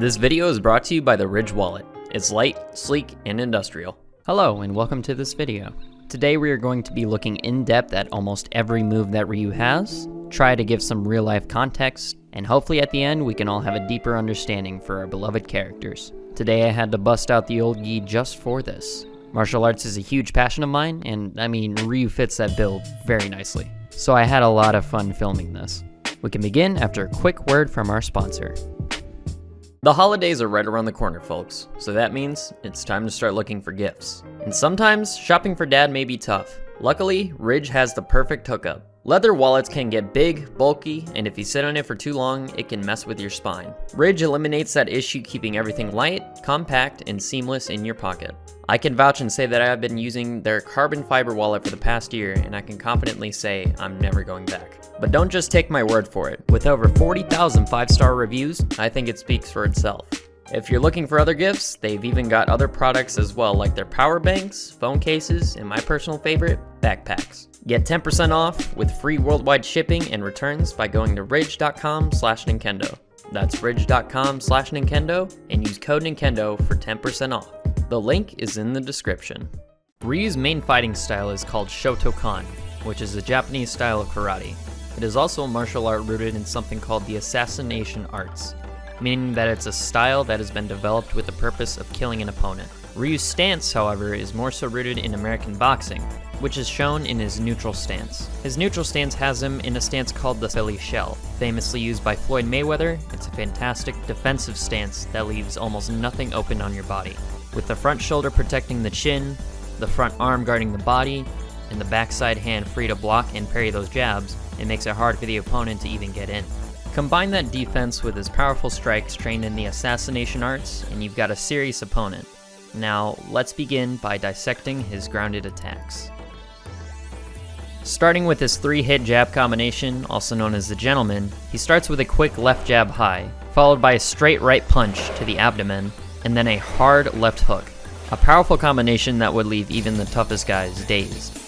This video is brought to you by the Ridge Wallet. It's light, sleek, and industrial. Hello, and welcome to this video. Today we are going to be looking in depth at almost every move that Ryu has, try to give some real life context, and hopefully at the end we can all have a deeper understanding for our beloved characters. Today I had to bust out the old gi just for this. Martial arts is a huge passion of mine, and I mean Ryu fits that build very nicely. So I had a lot of fun filming this. We can begin after a quick word from our sponsor. The holidays are right around the corner, folks, so that means it's time to start looking for gifts. And sometimes, shopping for dad may be tough. Luckily, Ridge has the perfect hookup. Leather wallets can get big, bulky, and if you sit on it for too long, it can mess with your spine. Ridge eliminates that issue, keeping everything light, compact, and seamless in your pocket. I can vouch and say that I have been using their carbon fiber wallet for the past year, and I can confidently say I'm never going back. But don't just take my word for it. With over 40,000 5-star reviews, I think it speaks for itself. If you're looking for other gifts, they've even got other products as well, like their power banks, phone cases, and my personal favorite, backpacks. Get 10% off with free worldwide shipping and returns by going to ridge.com/Nintendo. That's ridge.com/Nintendo and use code Nintendo for 10% off. The link is in the description. Ryu's main fighting style is called Shotokan, which is a Japanese style of karate. It is also a martial art rooted in something called the assassination arts, meaning that it's a style that has been developed with the purpose of killing an opponent. Ryu's stance, however, is more so rooted in American boxing, which is shown in his neutral stance. His neutral stance has him in a stance called the Philly Shell, famously used by Floyd Mayweather. It's a fantastic defensive stance that leaves almost nothing open on your body. With the front shoulder protecting the chin, the front arm guarding the body, and the backside hand free to block and parry those jabs, it makes it hard for the opponent to even get in. Combine that defense with his powerful strikes trained in the assassination arts, and you've got a serious opponent. Now, let's begin by dissecting his grounded attacks. Starting with his 3-hit jab combination, also known as the gentleman, he starts with a quick left jab high, followed by a straight right punch to the abdomen, and then a hard left hook. A powerful combination that would leave even the toughest guys dazed.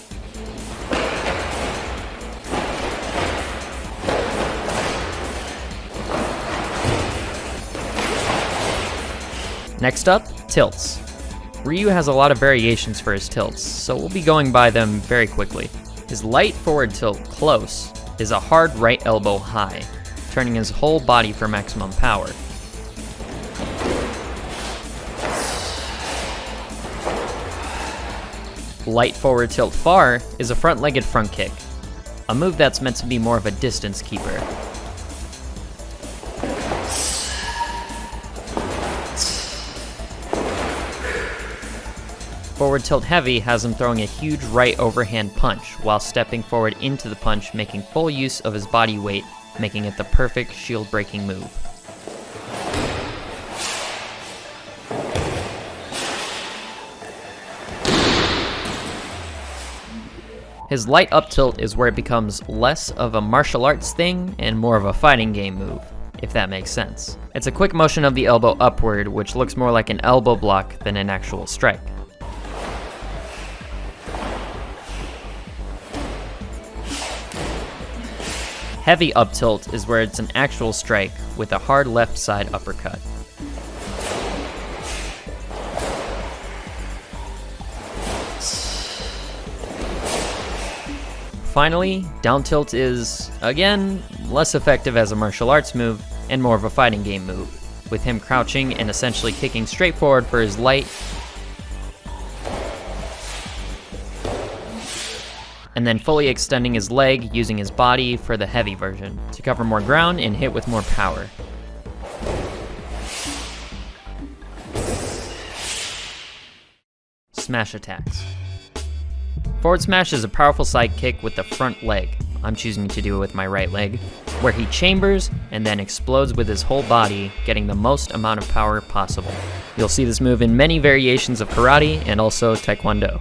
Next up, tilts. Ryu has a lot of variations for his tilts, so we'll be going by them very quickly. His light forward tilt close is a hard right elbow high, turning his whole body for maximum power. Light forward tilt far is a front-legged front kick, a move that's meant to be more of a distance keeper. Forward tilt heavy has him throwing a huge right overhand punch while stepping forward into the punch, making full use of his body weight, making it the perfect shield breaking move. His light up tilt is where it becomes less of a martial arts thing and more of a fighting game move, if that makes sense. It's a quick motion of the elbow upward, which looks more like an elbow block than an actual strike. Heavy up tilt is where it's an actual strike with a hard left side uppercut. Finally, down tilt is, again, less effective as a martial arts move and more of a fighting game move, with him crouching and essentially kicking straight forward for his light, and then fully extending his leg using his body for the heavy version to cover more ground and hit with more power. Smash attacks. Forward smash is a powerful side kick with the front leg. I'm choosing to do it with my right leg, where he chambers and then explodes with his whole body, getting the most amount of power possible. You'll see this move in many variations of karate and also taekwondo.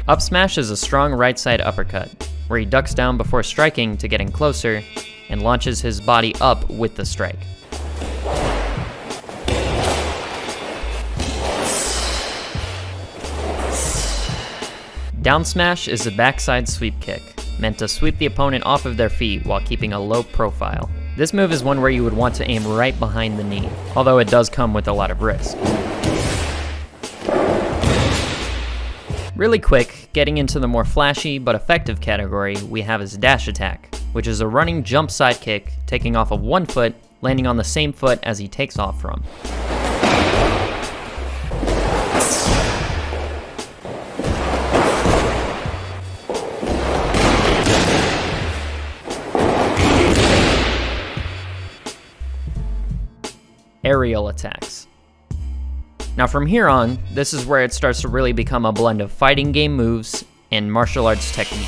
Up smash is a strong right side uppercut, where he ducks down before striking to get in closer and launches his body up with the strike. Down smash is a backside sweep kick, meant to sweep the opponent off of their feet while keeping a low profile. This move is one where you would want to aim right behind the knee, although it does come with a lot of risk. Really quick, getting into the more flashy but effective category, we have his dash attack, which is a running jump sidekick, taking off of one foot, landing on the same foot as he takes off from. Ariel attacks. Now from here on, this is where it starts to really become a blend of fighting game moves and martial arts technique.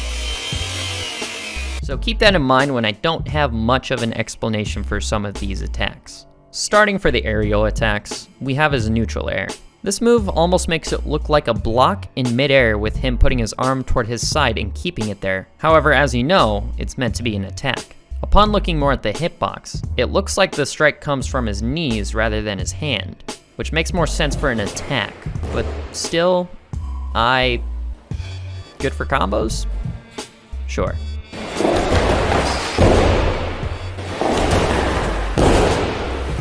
So keep that in mind when I don't have much of an explanation for some of these attacks. Starting for the aerial attacks, we have his neutral air. This move almost makes it look like a block in midair with him putting his arm toward his side and keeping it there. However, as you know, it's meant to be an attack. Upon looking more at the hitbox, it looks like the strike comes from his knees rather than his hand, which makes more sense for an attack, but still, good for combos? Sure.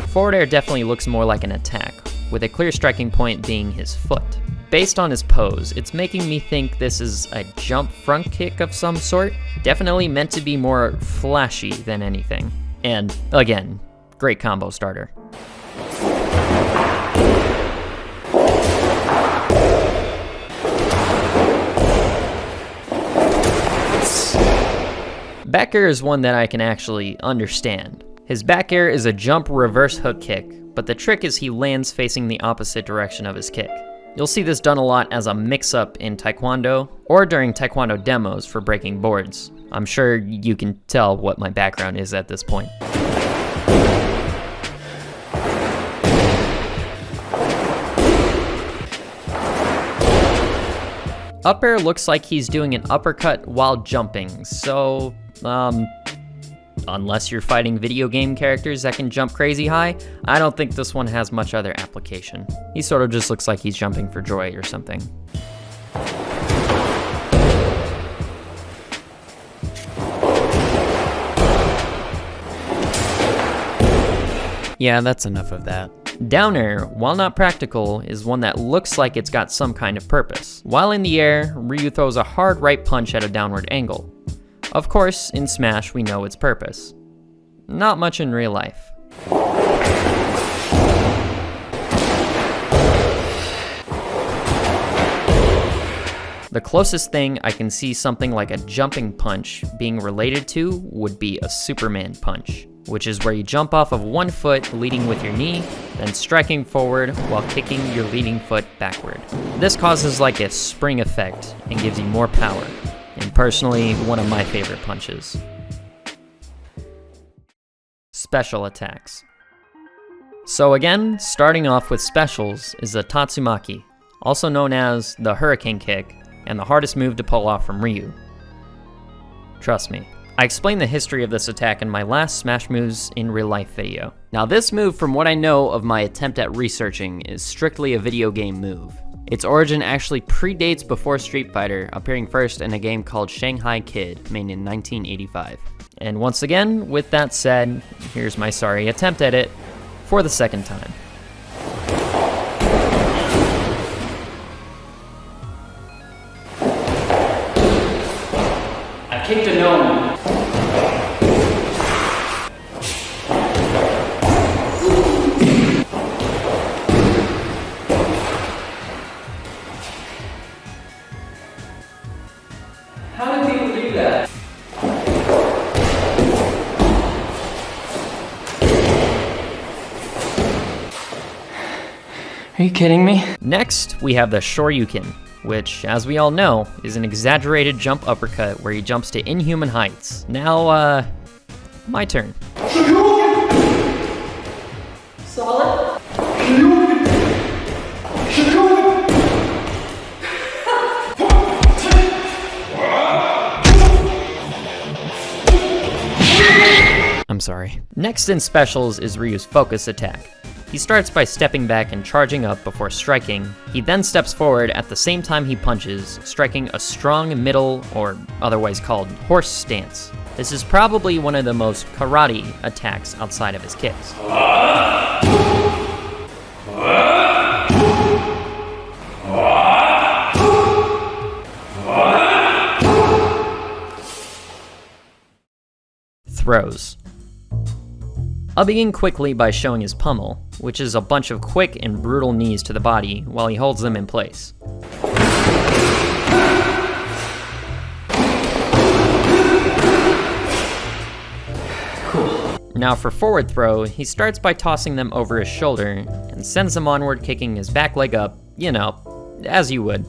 Forward air definitely looks more like an attack, with a clear striking point being his foot. Based on his pose, it's making me think this is a jump front kick of some sort. Definitely meant to be more flashy than anything. And again, great combo starter. Back air is one that I can actually understand. His back air is a jump reverse hook kick, but the trick is he lands facing the opposite direction of his kick. You'll see this done a lot as a mix-up in Taekwondo, or during Taekwondo demos for breaking boards. I'm sure you can tell what my background is at this point. Up air looks like he's doing an uppercut while jumping, so, unless you're fighting video game characters that can jump crazy high, I don't think this one has much other application. He sort of just looks like he's jumping for joy or something. Yeah, that's enough of that. Down air, while not practical, is one that looks like it's got some kind of purpose. While in the air, Ryu throws a hard right punch at a downward angle. Of course, in Smash, we know its purpose. Not much in real life. The closest thing I can see something like a jumping punch being related to would be a Superman punch, which is where you jump off of one foot leading with your knee, then striking forward while kicking your leading foot backward. This causes like a spring effect and gives you more power, and personally, one of my favorite punches. Special attacks. So again, starting off with specials is the Tatsumaki, also known as the Hurricane Kick, and the hardest move to pull off from Ryu. Trust me. I explained the history of this attack in my last Smash Moves in Real Life video. Now this move, from what I know of my attempt at researching, is strictly a video game move. Its origin actually predates before Street Fighter, appearing first in a game called Shanghai Kid, made in 1985. And once again, with that said, here's my sorry attempt at it for the second time. I kicked a gnome. How do people do that? Are you kidding me? Next, we have the Shoryuken, which, as we all know, is an exaggerated jump uppercut where he jumps to inhuman heights. Now, my turn. Solid. I'm sorry. Next in specials is Ryu's focus attack. He starts by stepping back and charging up before striking. He then steps forward at the same time he punches, striking a strong middle, or otherwise called horse stance. This is probably one of the most karate attacks outside of his kicks. Throws. I'll begin quickly by showing his pummel, which is a bunch of quick and brutal knees to the body while he holds them in place. Cool. Now for forward throw, he starts by tossing them over his shoulder and sends them onward, kicking his back leg up, you know, as you would.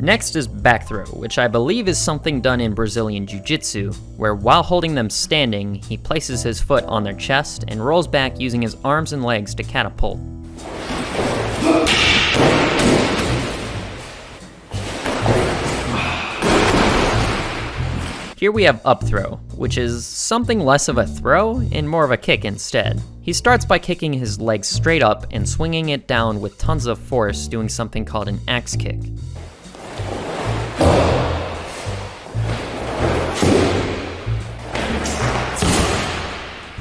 Next is back throw, which I believe is something done in Brazilian Jiu-Jitsu, where while holding them standing, he places his foot on their chest and rolls back using his arms and legs to catapult. Here we have up throw, which is something less of a throw and more of a kick instead. He starts by kicking his leg straight up and swinging it down with tons of force, doing something called an axe kick.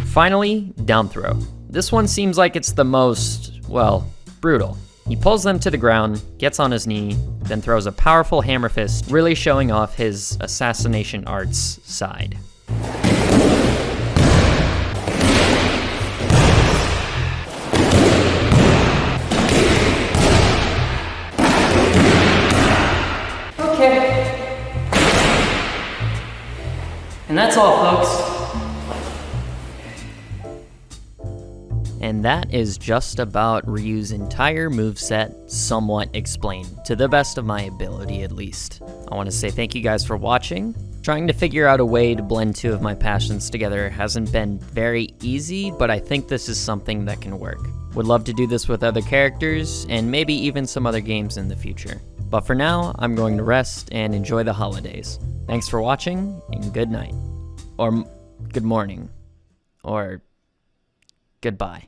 Finally, down throw. This one seems like it's the most, well, brutal. He pulls them to the ground, gets on his knee, then throws a powerful hammer fist, really showing off his assassination arts side. Okay. And that's all, folks. And that is just about Ryu's entire moveset somewhat explained, to the best of my ability at least. I want to say thank you guys for watching. Trying to figure out a way to blend two of my passions together hasn't been very easy, but I think this is something that can work. Would love to do this with other characters, and maybe even some other games in the future. But for now, I'm going to rest and enjoy the holidays. Thanks for watching, and good night. Or good morning. Or goodbye.